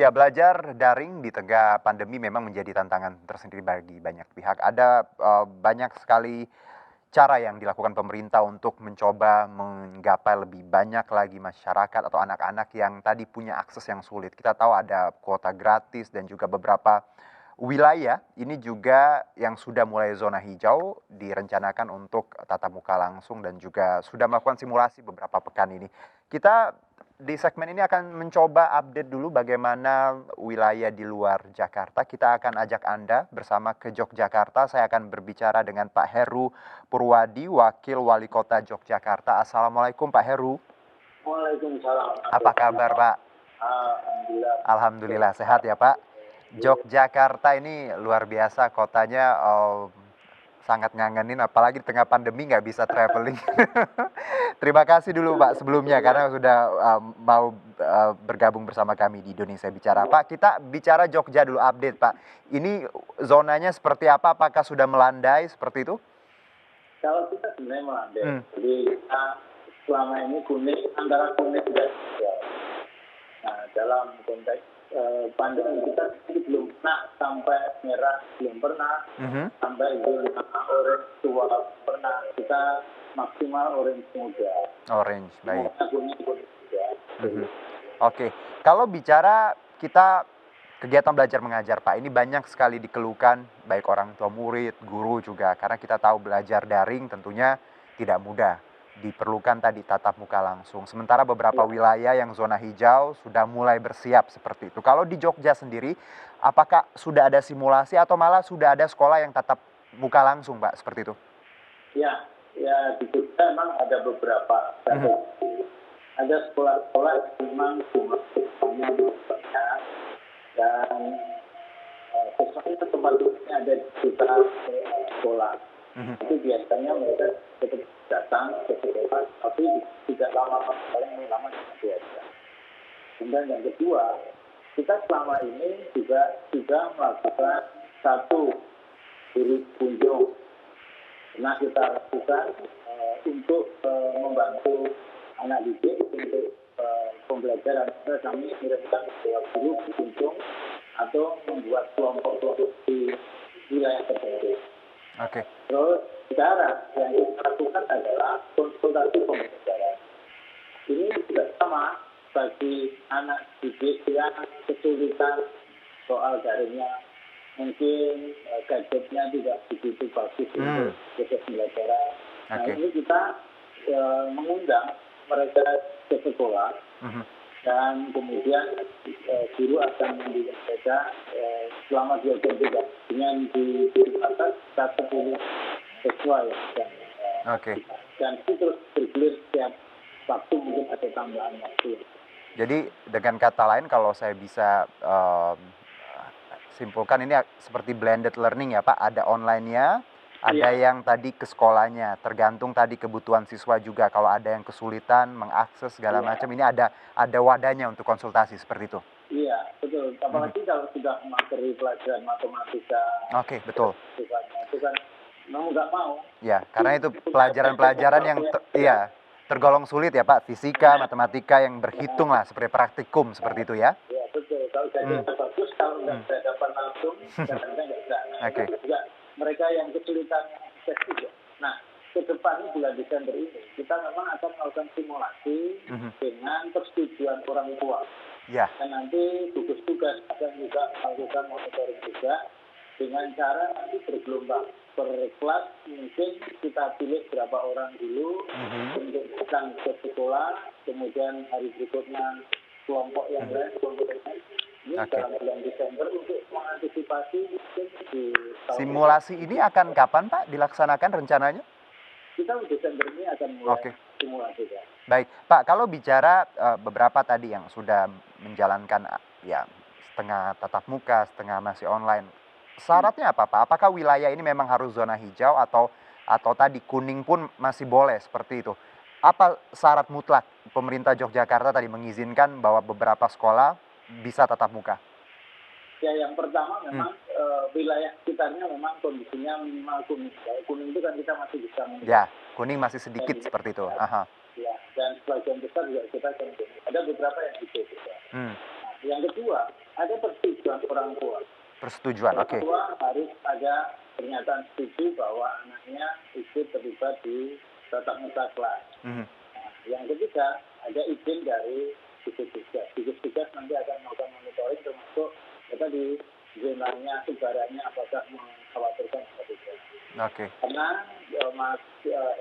Ya, belajar daring di tengah pandemi memang menjadi tantangan tersendiri bagi banyak pihak. Ada banyak sekali cara yang dilakukan pemerintah untuk mencoba menggapai lebih banyak lagi masyarakat atau anak-anak yang tadi punya akses yang sulit. Kita tahu ada kuota gratis dan juga beberapa wilayah ini juga yang sudah mulai zona hijau direncanakan untuk tatap muka langsung dan juga sudah melakukan simulasi beberapa pekan ini. Kita di segmen ini akan mencoba update dulu bagaimana wilayah di luar Jakarta. Kita akan ajak Anda bersama ke Yogyakarta. Saya akan berbicara dengan Pak Heru Purwadi, Wakil Wali Kota Yogyakarta. Assalamualaikum Pak Heru. Waalaikumsalam. Apa kabar Pak? Alhamdulillah. Alhamdulillah sehat ya Pak. Yogyakarta ini luar biasa kotanya, sangat ngangenin apalagi di tengah pandemi nggak bisa traveling. Terima kasih dulu Pak sebelumnya karena sudah mau bergabung bersama kami di Indonesia Bicara. Pak, kita bicara Jogja dulu update Pak. Ini zonanya seperti apa? Apakah sudah melandai seperti itu? Kalau kita sebenarnya melandai, jadi kita selama ini kuning, antara kuning dan hijau. Nah, dalam konteks pandemi kita belum pernah sampai merah, belum pernah sampai zona orange tua pernah. Kita maksimal orange muda. Orange, baik. Kuning muda. Oke, kalau bicara kita kegiatan belajar mengajar Pak, ini banyak sekali dikeluhkan baik orang tua murid, guru juga karena kita tahu belajar daring tentunya tidak mudah. Diperlukan tadi tatap muka langsung. Sementara beberapa wilayah yang zona hijau sudah mulai bersiap seperti itu. Kalau di Jogja sendiri, apakah sudah ada simulasi atau malah sudah ada sekolah yang tatap muka langsung Pak seperti itu? Ya, di Jogja memang ada beberapa strategi. Ada sekolah-sekolah yang memang jumlahnya banyak dan sesuatu tempat duduknya ada di sekitar sekolah. Itu biasanya mereka tetap datang ke sekolah, tapi tidak lama paling lama biasa. Kemudian yang kedua, kita selama ini juga sudah melakukan satu guru kunjung. Nah, kita lakukan untuk membantu anak didik untuk pembelajaran. Kami mengirimkan sebuah guru kunjung atau membuat kelompok-kelompok di wilayah tertentu. Oke. Terus sekarang yang kita lakukan adalah konsultasi pembelajaran. Ini juga sama bagi anak didik yang kesulitan soal daringnya. Mungkin gadgetnya tidak begitu bagus untuk proses pembelajaran. Nah, ini kita mengundang mereka ke sekolah dan kemudian guru akan membimbing mereka selama 2 jam juga dengan di atas 10 sesuai dan itu terus bergulir setiap waktu, mungkin ada tambahan waktu. Jadi dengan kata lain kalau saya bisa simpulkan ini seperti blended learning ya Pak, ada online-nya, ada yang tadi ke sekolahnya, tergantung tadi kebutuhan siswa juga. Kalau ada yang kesulitan mengakses segala macam, ini ada wadahnya untuk konsultasi seperti itu. Iya, betul. Apalagi kalau sudah materi pelajaran matematika. Oke, betul. Itu kan mau nggak mau. Ya, karena itu pelajaran-pelajaran yang tergolong sulit ya Pak, fisika, matematika yang berhitung lah, seperti praktikum seperti itu ya. Iya, betul. Kalau jadi bagus, kalau nggak berhadapan langsung, kadang-kadang nggak bisa. Nah, itu juga mereka yang kesulitan akses juga. Nah, ke depan bulan Desember ini, kita memang akan melakukan simulasi dengan persetujuan orang tua. Ya. Dan nanti gugus tugas akan juga melakukan monitoring juga dengan cara nanti bergelombang. Per kelas mungkin kita pilih berapa orang dulu untuk datang ke sekolah, kemudian hari berikutnya kelompok yang lain, ini dalam bulan Desember untuk mengantisipasi mungkin di tahun simulasi ini akan kapan Pak dilaksanakan rencananya? Kita Desember ini akan mulai simulasi ya. Baik Pak, kalau bicara beberapa tadi yang sudah menjalankan ya setengah tatap muka, setengah masih online, syaratnya apa Pak? Apakah wilayah ini memang harus zona hijau atau tadi kuning pun masih boleh seperti itu? Apa syarat mutlak pemerintah Yogyakarta tadi mengizinkan bahwa beberapa sekolah bisa tatap muka? Ya, yang pertama memang wilayah sekitarnya memang kondisinya minimal kuning. Kuning itu kan kita masih bisa melihat. Ya, kuning masih sedikit seperti itu. Ya, dan sebagian besar juga kita kuning. Ada beberapa yang hijau juga. Nah, yang kedua, ada persetujuan orang tua. Persetujuan, Orang oke. tua harus ada pernyataan setuju bahwa anaknya ikut terlibat di tatap muka kelas. Mhm. Nah, yang ketiga, ada izin dari gugus tugas. Gugus tugas nanti akan melakukan monitoring termasuk tadi zonanya, sebarannya apakah mengkhawatirkan atau tidak. Oke. Karena Mas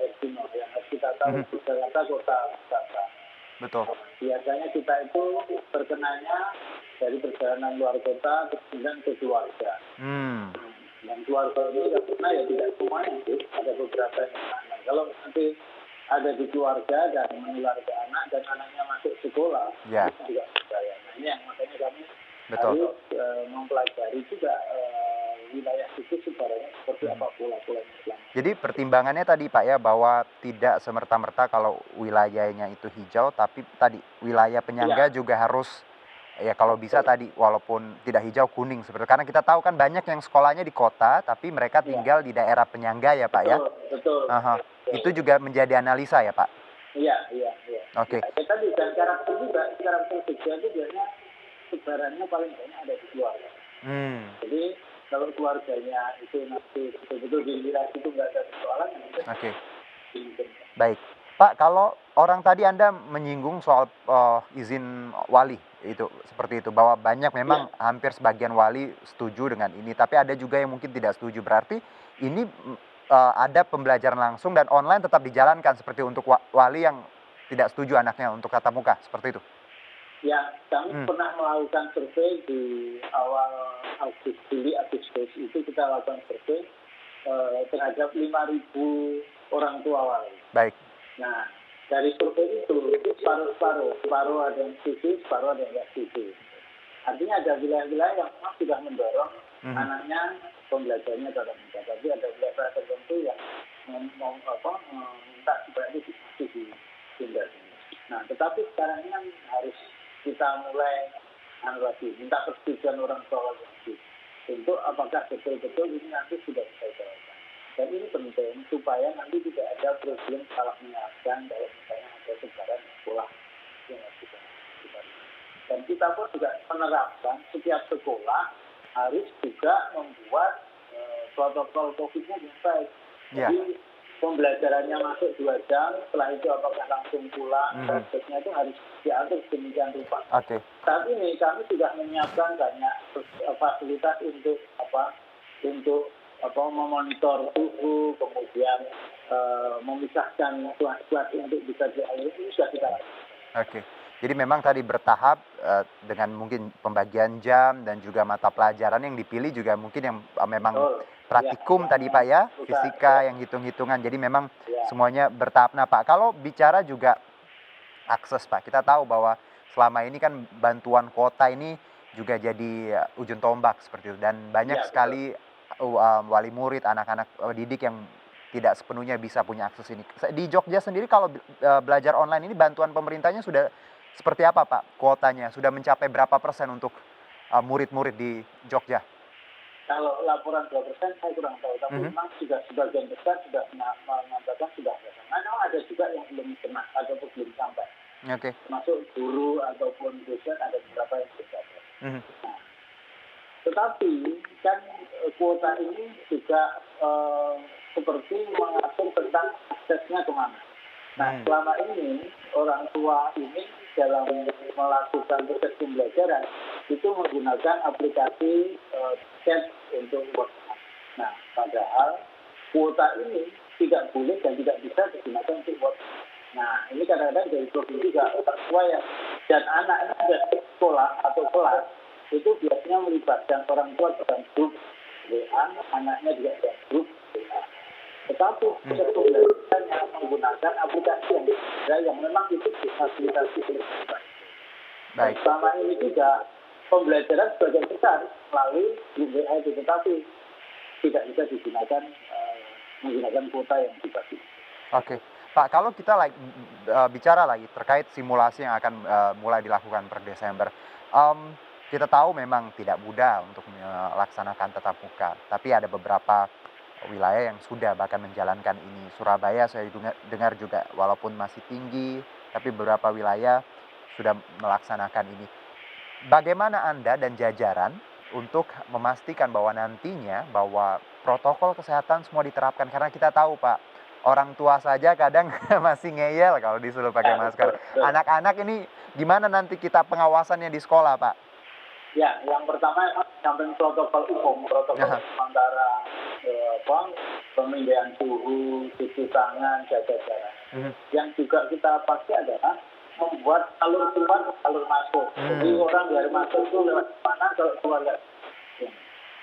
Eskimo yang harus kita tahu, Mhm. Jakarta kota wisata. Betul. Biasanya kita itu terkenanya dari perjalanan luar kota kemudian ke keluarga. Hmm. Dan keluarga ini yang pernah ya tidak semuanya sih, ada beberapa yang mana. Kalau nanti ada di keluarga dan menular ke anak dan anaknya masuk sekolah, Ya. itu juga berbahaya. Nah ini yang makanya kami Betul. harus mempelajari juga wilayah itu sebenarnya seperti apa pola-polanya selama. Jadi pertimbangannya tadi Pak ya, bahwa tidak semerta-merta kalau wilayahnya itu hijau, tapi tadi wilayah penyangga Iya. juga harus ya kalau bisa tadi walaupun tidak hijau kuning seperti karena kita tahu kan banyak yang sekolahnya di kota tapi mereka Iya. tinggal di daerah penyangga ya Pak ya. Betul. Aha. Itu juga menjadi analisa ya Pak. Iya. Oke. Ya, tadi dan karakter juga, karakter sosial itu biasanya sebarannya paling banyak ada di keluarga. Jadi kalau keluarganya itu nanti betul-betul dilihat itu nggak ada persoalan, Oke. Baik. Pak, kalau orang tadi Anda menyinggung soal izin wali itu seperti itu bahwa banyak memang hampir sebagian wali setuju dengan ini, tapi ada juga yang mungkin tidak setuju. Berarti ini ada pembelajaran langsung dan online tetap dijalankan seperti untuk wali yang tidak setuju anaknya untuk tatap muka seperti itu. Ya, kami pernah melakukan survei di awal Juli Agustus itu kita lakukan survei terhadap 5.000 orang tua wali. Baik. Nah, dari survei itu separuh ada yang setuju, separuh ada yang tidak setuju. Artinya ada wilayah-wilayah yang memang sudah mendorong anaknya pembelajarannya tatap muka, tapi ada wilayah tertentu yang meminta supaya itu masih ditunda. Nah, tetapi sekarang ini kan harus kita mulai lagi minta persetujuan orang tua lagi untuk apakah betul-betul ini nanti sudah bisa jalankan. Dan ini penting supaya nanti tidak ada problem salah mengarahkan kalau misalnya ada sebaran sekolah yang kita. Dan kita pun juga menerapkan setiap sekolah harus juga membuat protokol COVID-nya yang baik. Jadi pembelajarannya masuk 2 jam, setelah itu apakah langsung pulang, prosesnya itu harus diatur sedemikian rupa. Saat ini kami sudah menyiapkan banyak fasilitas untuk memonitor suhu, kemudian memisahkan kelas-kelas untuk bisa dialiri, ini sudah kita lakukan. Jadi memang tadi bertahap dengan mungkin pembagian jam dan juga mata pelajaran yang dipilih juga mungkin yang memang praktikum tadi Pak ya, fisika yang hitung-hitungan. Jadi memang semuanya bertahap. Nah Pak, kalau bicara juga akses Pak, kita tahu bahwa selama ini kan bantuan kuota ini juga jadi ujung tombak seperti itu. Dan banyak sekali wali murid, anak-anak didik yang tidak sepenuhnya bisa punya akses ini. Di Jogja sendiri kalau belajar online ini bantuan pemerintahnya sudah seperti apa Pak kuotanya? Sudah mencapai berapa persen untuk murid-murid di Jogja? Kalau laporan 2% saya kurang tahu, tapi memang sudah sebagian besar sudah mengatakan sudah ada. Nah, ada juga yang belum kena ataupun belum sampai. Termasuk guru ataupun dosen ada beberapa yang belum sampai. Nah, tetapi kan kuota ini juga seperti mengatur tentang aksesnya kemana. Nah, selama ini orang tua ini dalam melakukan proses pembelajaran itu menggunakan aplikasi chat untuk WhatsApp. Nah, padahal kuota ini tidak boleh dan tidak bisa digunakan untuk WhatsApp. Nah, ini kadang-kadang dari problem juga orang tua yang dan anak ini sudah sekolah atau kelas itu biasanya melibatkan orang tua dalam grup WA, anaknya juga dalam grup WA. Tetapi proses pembelajarannya menggunakan aplikasi yang memang itu difasilitasi oleh pemerintah. Baik. Selama ini juga pembelajaran sebagian besar melalui grup WA itu, tetapi tidak bisa digunakan menggunakan kuota yang dibagi. Pak, kalau kita bicara lagi terkait simulasi yang akan mulai dilakukan per Desember, kita tahu memang tidak mudah untuk melaksanakan tatap muka, tapi ada beberapa wilayah yang sudah bahkan menjalankan ini. Surabaya saya dengar juga walaupun masih tinggi, tapi beberapa wilayah sudah melaksanakan ini. bagaimana Anda dan jajaran untuk memastikan bahwa nantinya bahwa protokol kesehatan semua diterapkan? Karena kita tahu Pak, orang tua saja kadang masih ngeyel kalau disuruh pakai Ya, masker. betul, betul. Anak-anak ini gimana nanti kita pengawasannya di sekolah Pak? Ya, yang pertama memang samping protokol umum, protokol Aha. antara pemindaian suhu, cuci tangan, jaga jarak. Mhm. Yang juga kita pasti adalah membuat alur keluar, alur masuk. Jadi orang dari masuk itu lewat mana, kalau keluar lewat mana.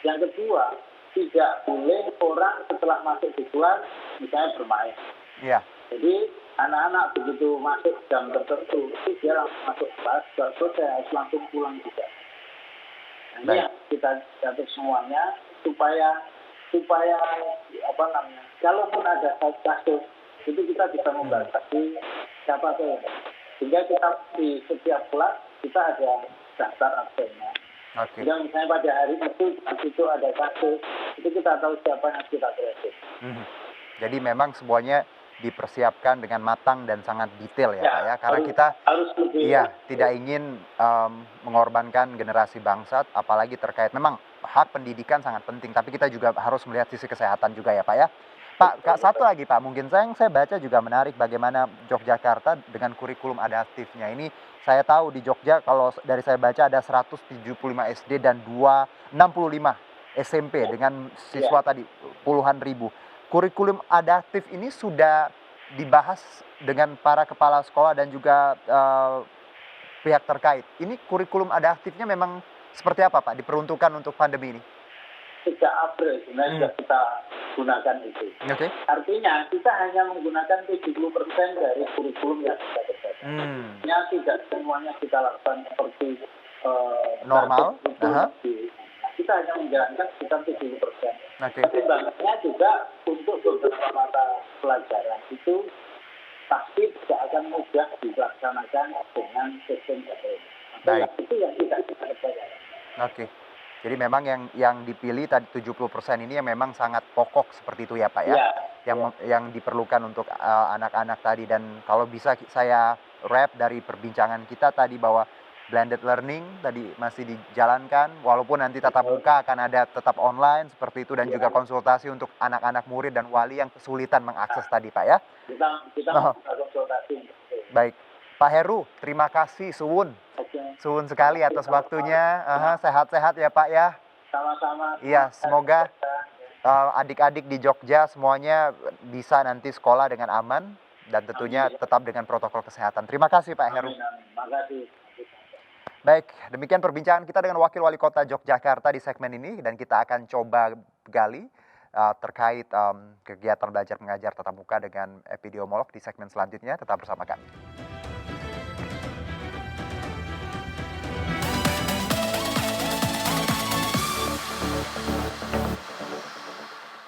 Yang kedua, tidak boleh orang setelah masuk di kelas misalnya bermain. Iya. Jadi anak-anak begitu masuk jam tertentu, itu dia langsung masuk kelas, selesai harus langsung pulang juga. Nah, ini Baik. yang kita catat semuanya supaya kalaupun ada kasus itu kita bisa membatasi siapa saja. Sehingga kita di setiap kelas kita ada daftar absennya. Oke. Sehingga misalnya pada hari itu ada kasus, itu kita tahu siapa yang kita tracing. Mhm. Jadi memang semuanya dipersiapkan dengan matang dan sangat detail ya Pak ya, karena kita harus lebih tidak ingin mengorbankan generasi bangsa, apalagi terkait memang hak pendidikan sangat penting, tapi kita juga harus melihat sisi kesehatan juga ya Pak ya. Pak, satu lagi Pak, mungkin saya baca juga menarik bagaimana Yogyakarta dengan kurikulum adaptifnya. Ini saya tahu di Jogja kalau dari saya baca ada 175 SD dan 265 SMP dengan siswa tadi puluhan ribu. Kurikulum adaptif ini sudah dibahas dengan para kepala sekolah dan juga pihak terkait. Ini kurikulum adaptifnya memang seperti apa Pak diperuntukkan untuk pandemi ini? sejak April sebenarnya sudah kita gunakan itu. Oke. Artinya kita hanya menggunakan 70% dari kurikulum yang kita kerjakan. Tidak semuanya kita lakukan seperti normal. Kita hanya menjalankan sekitar 70%. Oke. Pertimbangannya juga untuk beberapa mata pelajaran itu pasti tidak akan mudah dilaksanakan dengan sistem daring. Baik. Itu yang tidak kita kerjakan. Oke. Jadi memang yang dipilih tadi 70% ini yang memang sangat pokok seperti itu ya Pak ya. Yang diperlukan untuk anak-anak tadi, dan kalau bisa saya wrap dari perbincangan kita tadi bahwa blended learning tadi masih dijalankan, walaupun nanti tatap muka akan ada tetap online seperti itu, dan juga konsultasi untuk anak-anak murid dan wali yang kesulitan mengakses tadi Pak ya. Kita konsultasi. Baik. Pak Heru, terima kasih suwun. Suwun sekali atas waktunya. Sehat-sehat ya Pak ya. Sama-sama. Iya, semoga adik-adik di Jogja semuanya bisa nanti sekolah dengan aman dan tentunya tetap dengan protokol kesehatan. Terima kasih Pak Heru. Terima kasih. Baik, demikian perbincangan kita dengan Wakil Wali Kota Yogyakarta di segmen ini, dan kita akan coba gali terkait kegiatan belajar mengajar tatap muka dengan epidemiolog di segmen selanjutnya. Tetap bersama kami.